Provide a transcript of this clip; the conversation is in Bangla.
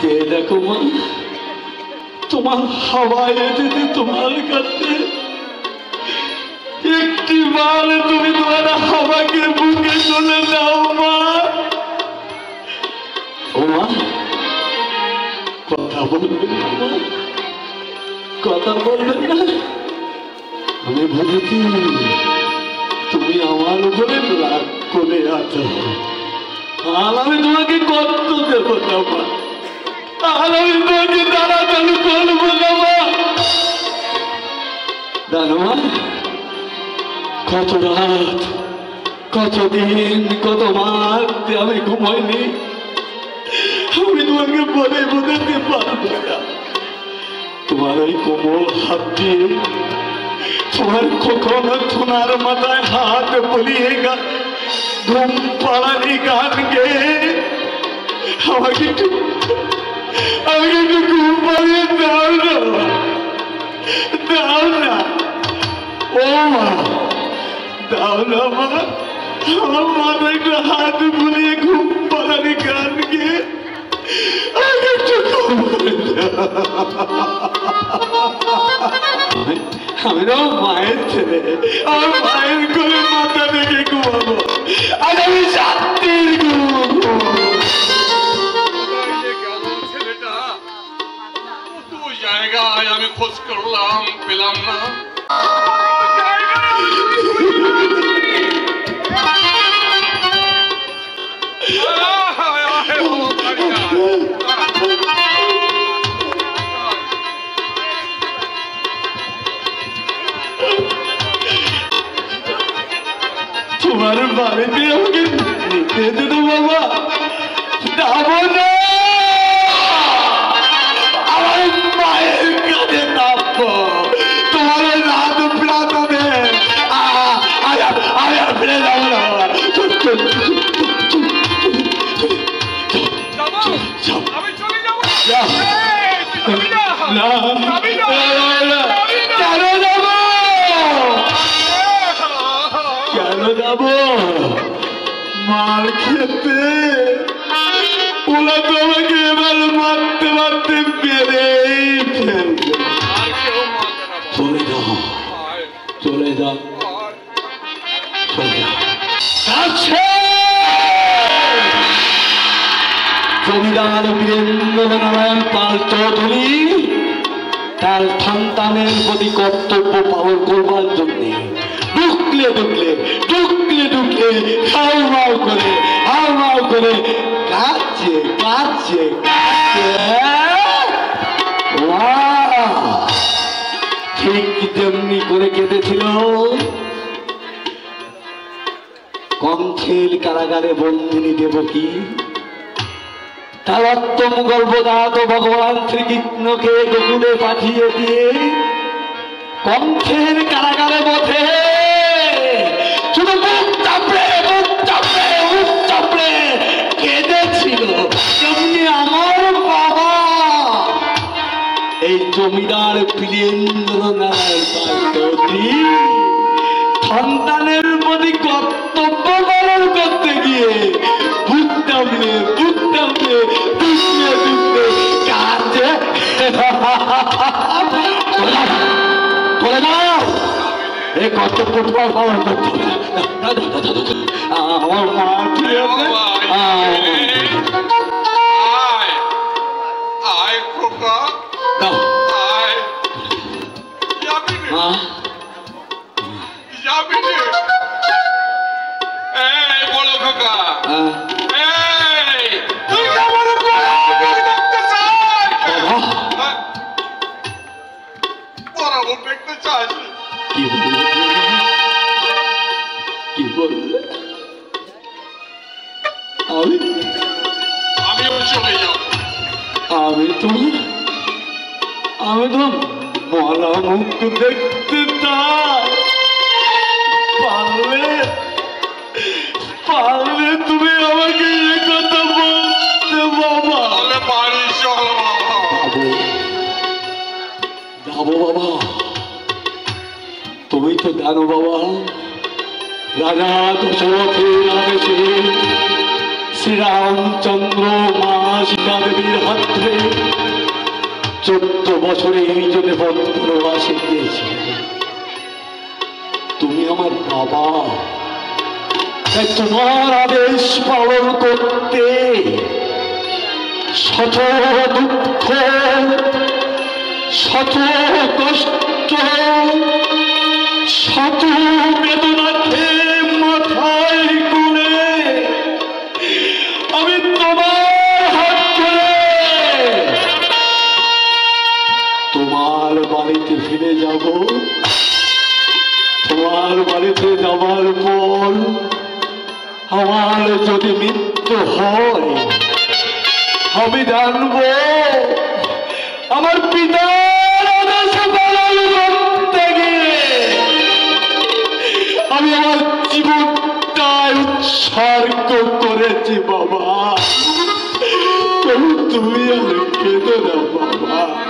কে দেখো মা, তোমার হাওয়ায় যেতে তোমার কাছে একটি বার তুমি তোমার হাওয়াকে বুকে চলে দাও মা। ও মা, কথা বলবেন না মা, কথা বলবেন না। আমি বুঝেছি তুমি আমার উপরে রাগ করে আছো, আর আমি তোমাকে কষ্ট দেবো না মা, আর আমি তোমাকে তাড়াতাড়ি করবো না মা। জানো মা, কত রাত, কত দিন, কত মাস আমি ঘুমাইনি, আমি তোমাকে বলে বোঝাতে পারবো না। তোমার ওই কোমল হাত দিয়ে তোমার কখনো সোনার মাথায় হাত বলিয়ে ঘুম পাড়ানি গান গেয়ে আমাকে একটু ঘুম পাড়িয়ে দাও না, দাও না। ও মা, দাও না মা, আমার মাথায় একটু হাত বুলিয়ে ঘুম পাড়ানি গান গেয়ে আমাকে একটু ঘুম করে দাও। আমি তো মায়ের ছেলে, আমার মায়ের কোলে মাথা রেখে ঘুমাবো, আর আমি শান্তির ঘুমাবো। ছেলেটা কত জায়গায় আমি খোঁজ করলাম, পেলাম না। তোমার বাড়িতে আমাকে নিতে দেবো বাবা, যাবো না, আমার মায়ের কাছে থাকবো, তোমার রাত প্রাতনে আমি আর ফিরে যাবো না বাবা। কেন যাবো? মার খেতে ওরা তো আমাকে এবার মারতে মারতে বেড়েই ফেলবে। চলে যাও, চলে যাও, জমিদার বীরেন্দ্রনারায়ণ পাল চৌধুরী তার সন্তানের প্রতি কর্তব্য পালন করবার জন্য ঢুকলে ঢুকলে ঢুকলে ঢুকলে হাউমাউ করে কাঁদছে কাঁদছে কাঁদছে। ঠিক যেমনি করে কেঁদেছিল কংসের কারাগারে বন্দিনী দেবকী, তার অত্তমুগল বোধাত ভগবান শ্রীকৃষ্ণকে গোকুলে পাঠিয়ে দিয়ে কংসের কারাগারে বসে শুধু মুখ চাপড়ে কেঁদেছিল। তেমনি আমার বাবা এই জমিদার বীরেন্দ্রনারায়ণ চৌধুরী সন্তানের প্রতি কর্তব্য পালন করতে গিয়ে বুক চাপড়ে কাঁদছে। এই কর্তব্য পালন করতে আমার মা কি বললে? আমি তো মলা মুখ দেখতে চাই। পারলে তুমি আমাকে এ কথা বলতে বাবা। যাবো বাবা, তুমি তো জানো বাবা রাজা দশরথের আদেশে শ্রীরামচন্দ্র মা সীতা দেবীর হাত ধরে 14 বছরে এই জন্য বনবাসে গিয়েছিল। তুমি আমার বাবা, তাই তোমার আদেশ পালন করতে শত দুঃখ, শত কষ্ট, শত বেদনাকে মাথায় করে আমি তোমার হাত ধরে তোমার বাড়িতে ফিরে যাব। তোমার বাড়িতে যাবার পর আমার যদি মৃত্যু হয়, আমি জানবো আমার পিতার আদেশ পালন করতে গিয়ে আমি আমার জীবনটাই উৎসর্গ করেছি বাবা। তুমি আর কেঁদো না বাবা।